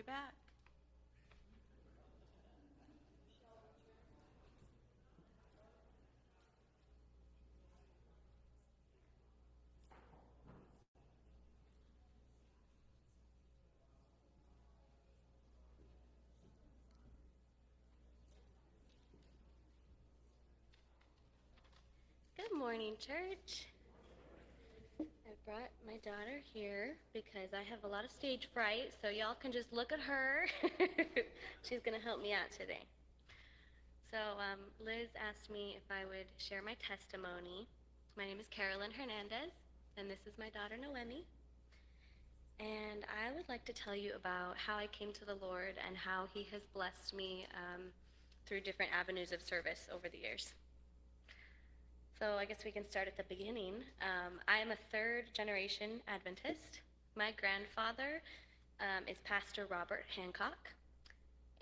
back. Good morning, church. I brought my daughter here because I have a lot of stage fright, so y'all can just look at her. She's going to help me out today. So, Liz asked me if I would share my testimony. My name is Carolyn Hernandez, and this is my daughter, Noemi. And I would like to tell you about how I came to the Lord and how He has blessed me through different avenues of service over the years. So I guess we can start at the beginning. I am a third generation Adventist. My grandfather is Pastor Robert Hancock.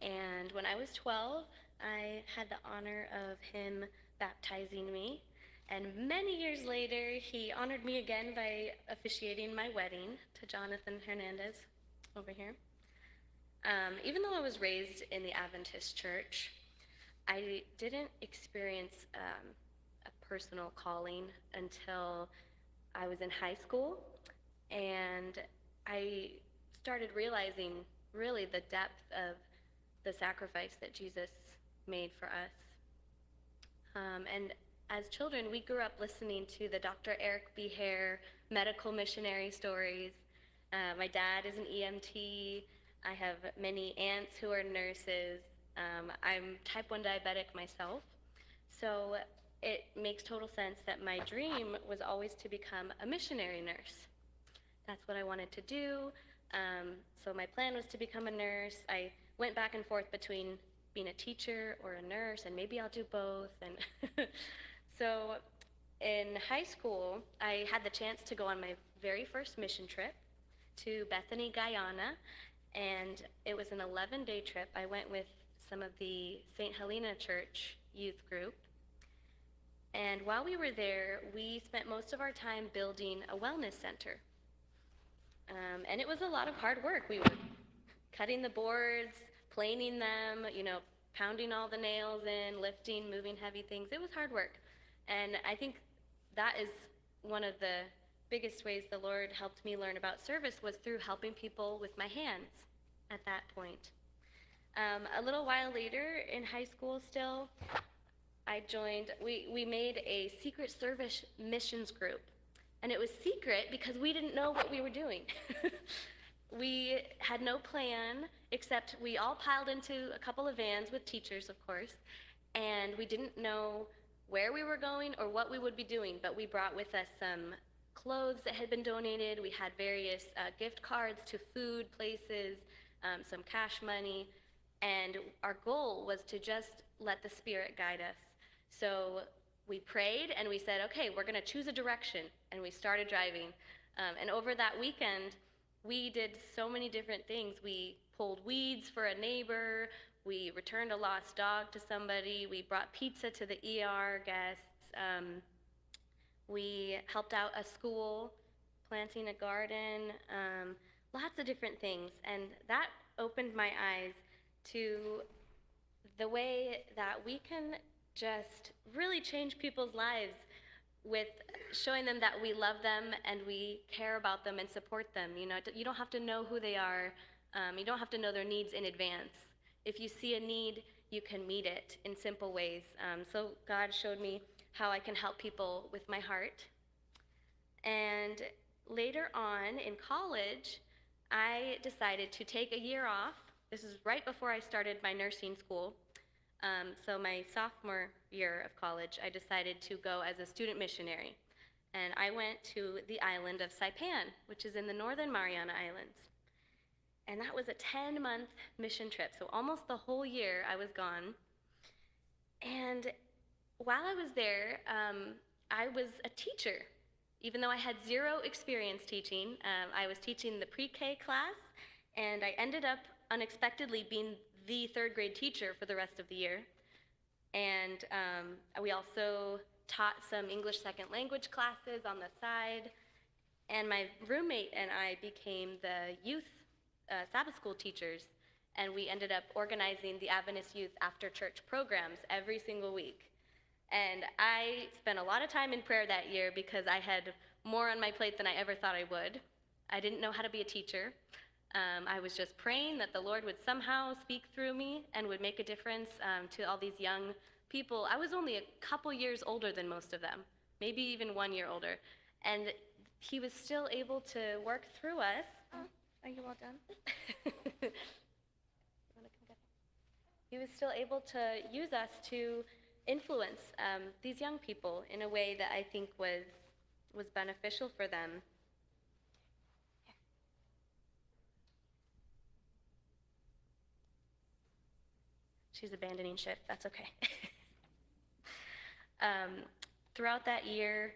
And when I was 12, I had the honor of him baptizing me. And many years later, he honored me again by officiating my wedding to Jonathan Hernandez over here. Even though I was raised in the Adventist church, I didn't experience a personal calling until I was in high school, and I started realizing really the depth of the sacrifice that Jesus made for us. And as children, we grew up listening to the Dr. Eric B. Hare medical missionary stories. My dad is an EMT. I have many aunts who are nurses. I'm type 1 diabetic myself. So it makes total sense that my dream was always to become a missionary nurse. That's what I wanted to do. So my plan was to become a nurse. I went back and forth between being a teacher or a nurse, and maybe I'll do both. And so in high school, I had the chance to go on my very first mission trip to Bethany, Guyana, and it was an 11-day trip. I went with some of the St. Helena Church youth group. And while we were there, we spent most of our time building a wellness center. And it was a lot of hard work. We were cutting the boards, planing them, pounding all the nails in, lifting, moving heavy things. It was hard work. And I think that is one of the biggest ways the Lord helped me learn about service was through helping people with my hands at that point. A little while later in high school still, I joined, we made a Secret Service missions group. And it was secret because we didn't know what we were doing. We had no plan, except we all piled into a couple of vans with teachers, of course, and we didn't know where we were going or what we would be doing, but we brought with us some clothes that had been donated. We had various gift cards to food places, some cash money, and our goal was to just let the Spirit guide us. So we prayed and we said, okay, we're going to choose a direction, and we started driving. And over that weekend, we did so many different things. We pulled weeds for a neighbor, we returned a lost dog to somebody, we brought pizza to the ER guests, we helped out a school, planting a garden, lots of different things. And that opened my eyes to the way that we can just really change people's lives with showing them that we love them and we care about them and support them. You don't have to know who they are. You don't have to know their needs in advance. If you see a need, you can meet it in simple ways. So God showed me how I can help people with my heart. And later on in college, I decided to take a year off. This is right before I started my nursing school. So my sophomore year of college, I decided to go as a student missionary. And I went to the island of Saipan, which is in the Northern Mariana Islands. And that was a 10-month mission trip, so almost the whole year I was gone. And while I was there, I was a teacher. Even though I had zero experience teaching, I was teaching the pre-K class, and I ended up unexpectedly being the third grade teacher for the rest of the year. And we also taught some English second language classes on the side. And my roommate and I became the youth Sabbath school teachers and we ended up organizing the Adventist Youth After Church programs every single week. And I spent a lot of time in prayer that year because I had more on my plate than I ever thought I would. I didn't know how to be a teacher. I was just praying that the Lord would somehow speak through me and would make a difference to all these young people. I was only a couple years older than most of them, maybe even 1 year older. And he was still able to work through us. Oh, are you all done? He was still able to use us to influence these young people in a way that I think was beneficial for them. She's abandoning ship. That's okay. Throughout that year,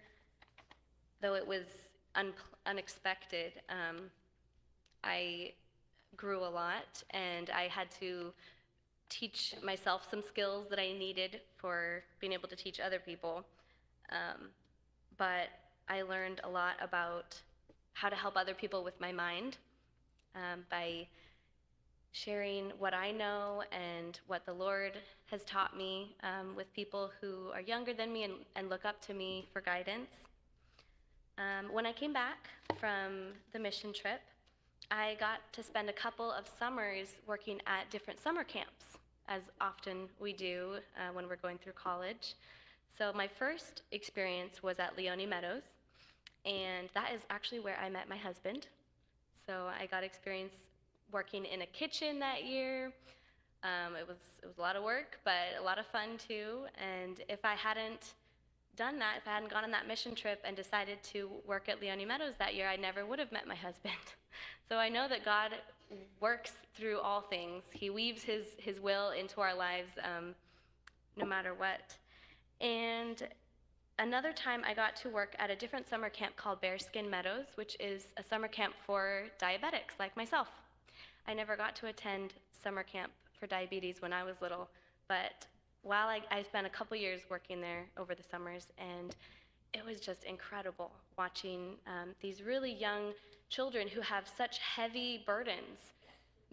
though it was unexpected, I grew a lot, and I had to teach myself some skills that I needed for being able to teach other people. But I learned a lot about how to help other people with my mind by sharing what I know and what the Lord has taught me with people who are younger than me and look up to me for guidance. When I came back from the mission trip, I got to spend a couple of summers working at different summer camps, as often we do when we're going through college. So my first experience was at Leone Meadows, and that is actually where I met my husband. So I got experience working in a kitchen that year. It was a lot of work, but a lot of fun too. And if I hadn't done that, if I hadn't gone on that mission trip and decided to work at Leone Meadows that year, I never would have met my husband. So I know that God works through all things. He weaves his will into our lives no matter what. And another time I got to work at a different summer camp called Bearskin Meadows, which is a summer camp for diabetics like myself. I never got to attend summer camp for diabetes when I was little, but while I spent a couple years working there over the summers, and it was just incredible watching these really young children who have such heavy burdens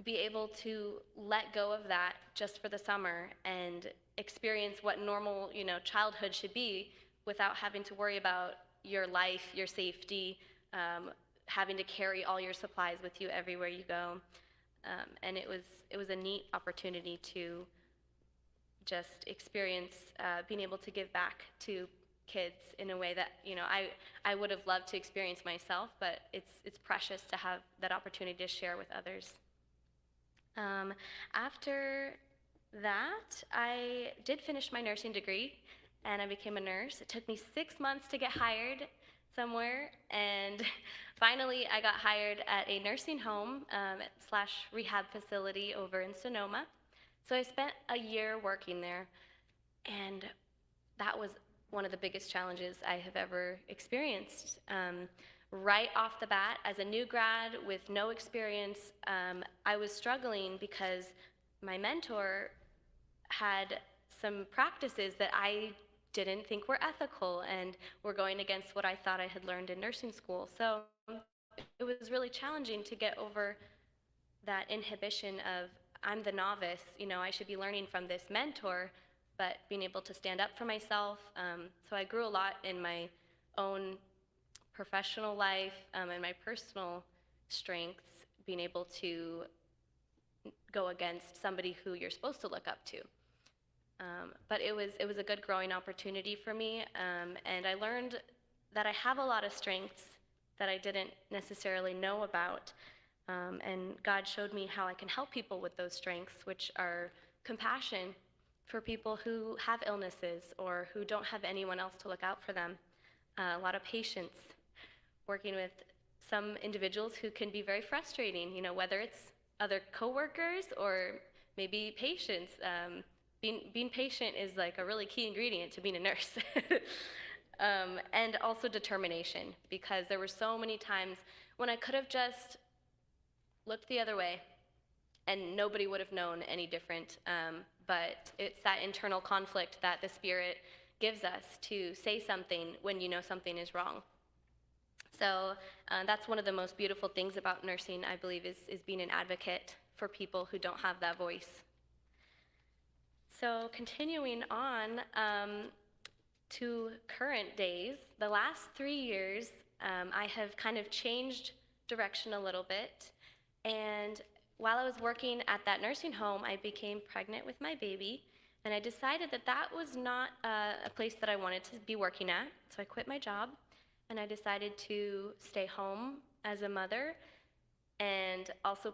be able to let go of that just for the summer and experience what normal, childhood should be without having to worry about your life, your safety, having to carry all your supplies with you everywhere you go. And it was a neat opportunity to just experience being able to give back to kids in a way that I would have loved to experience myself, but it's precious to have that opportunity to share with others. After that, I did finish my nursing degree, and I became a nurse. It took me 6 months to get hired somewhere, and finally I got hired at a nursing home / rehab facility over in Sonoma. So I spent a year working there, and that was one of the biggest challenges I have ever experienced. Right off the bat, as a new grad with no experience, I was struggling because my mentor had some practices that I didn't think were ethical and were going against what I thought I had learned in nursing school. So it was really challenging to get over that inhibition of, I'm the novice, I should be learning from this mentor, but being able to stand up for myself. So I grew a lot in my own professional life and my personal strengths, being able to go against somebody who you're supposed to look up to. But it was a good growing opportunity for me, and I learned that I have a lot of strengths that I didn't necessarily know about, and God showed me how I can help people with those strengths, which are compassion for people who have illnesses or who don't have anyone else to look out for them, a lot of patience, working with some individuals who can be very frustrating, whether it's other coworkers or maybe patients. Being patient is like a really key ingredient to being a nurse. And also determination, because there were so many times when I could have just looked the other way and nobody would have known any different. But it's that internal conflict that the Spirit gives us to say something when you know something is wrong. So that's one of the most beautiful things about nursing, I believe, is being an advocate for people who don't have that voice. So continuing on to current days, the last 3 years, I have kind of changed direction a little bit. And while I was working at that nursing home, I became pregnant with my baby. And I decided that that was not a place that I wanted to be working at. So I quit my job and I decided to stay home as a mother and also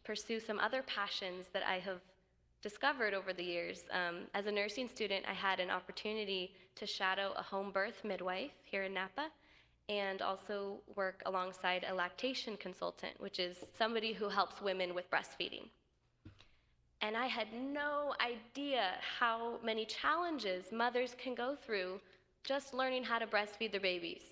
pursue some other passions that I have discovered over the years. As a nursing student, I had an opportunity to shadow a home birth midwife here in Napa and also work alongside a lactation consultant, which is somebody who helps women with breastfeeding. And I had no idea how many challenges mothers can go through just learning how to breastfeed their babies.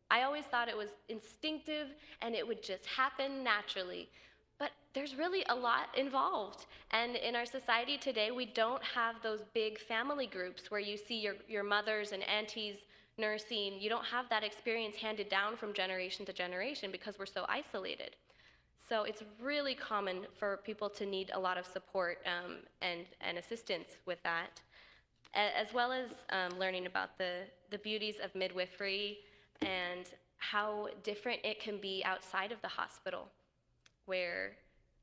I always thought it was instinctive and it would just happen naturally. But there's really a lot involved. And in our society today, we don't have those big family groups where you see your mothers and aunties nursing. You don't have that experience handed down from generation to generation because we're so isolated. So it's really common for people to need a lot of support and assistance with that, as well as learning about the beauties of midwifery and how different it can be outside of the hospital, where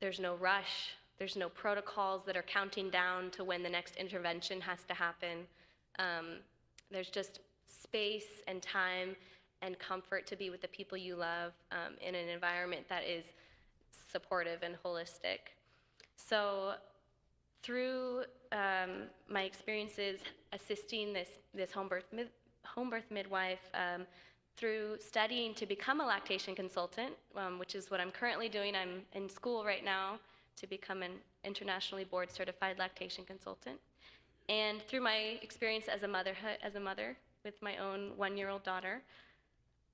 there's no rush, there's no protocols that are counting down to when the next intervention has to happen. There's just space and time and comfort to be with the people you love in an environment that is supportive and holistic. So through my experiences assisting this home birth midwife, through studying to become a lactation consultant, which is what I'm currently doing. I'm in school right now to become an internationally board certified lactation consultant. And through my experience as a mother with my own 1-year-old daughter,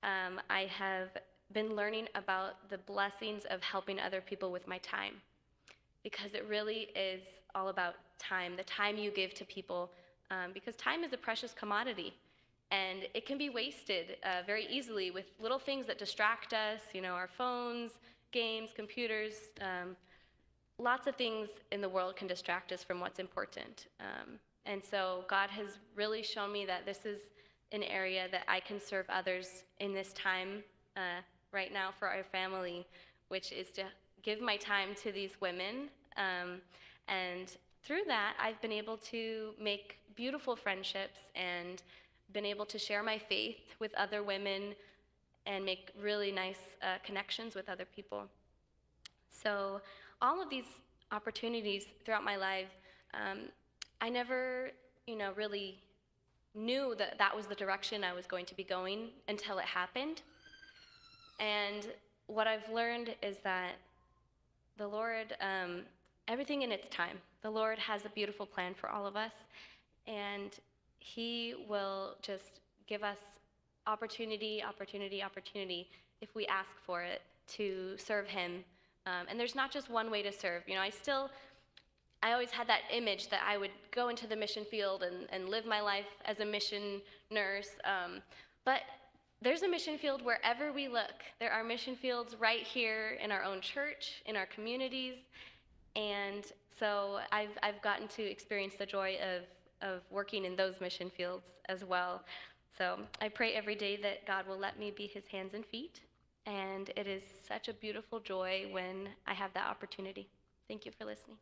I have been learning about the blessings of helping other people with my time, because it really is all about time, the time you give to people, because time is a precious commodity. And it can be wasted very easily with little things that distract us, our phones, games, computers. Lots of things in the world can distract us from what's important. And so God has really shown me that this is an area that I can serve others in this time right now for our family, which is to give my time to these women. And through that, I've been able to make beautiful friendships and been able to share my faith with other women and make really nice connections with other people. So all of these opportunities throughout my life, I never, really knew that that was the direction I was going to be going until it happened. And what I've learned is that the Lord, everything in its time, the Lord has a beautiful plan for all of us, and He will just give us opportunity if we ask for it to serve Him. And there's not just one way to serve. I always had that image that I would go into the mission field and live my life as a mission nurse. But there's a mission field wherever we look. There are mission fields right here in our own church, in our communities. And so I've gotten to experience the joy of working in those mission fields as well. So I pray every day that God will let me be His hands and feet. And it is such a beautiful joy when I have that opportunity. Thank you for listening.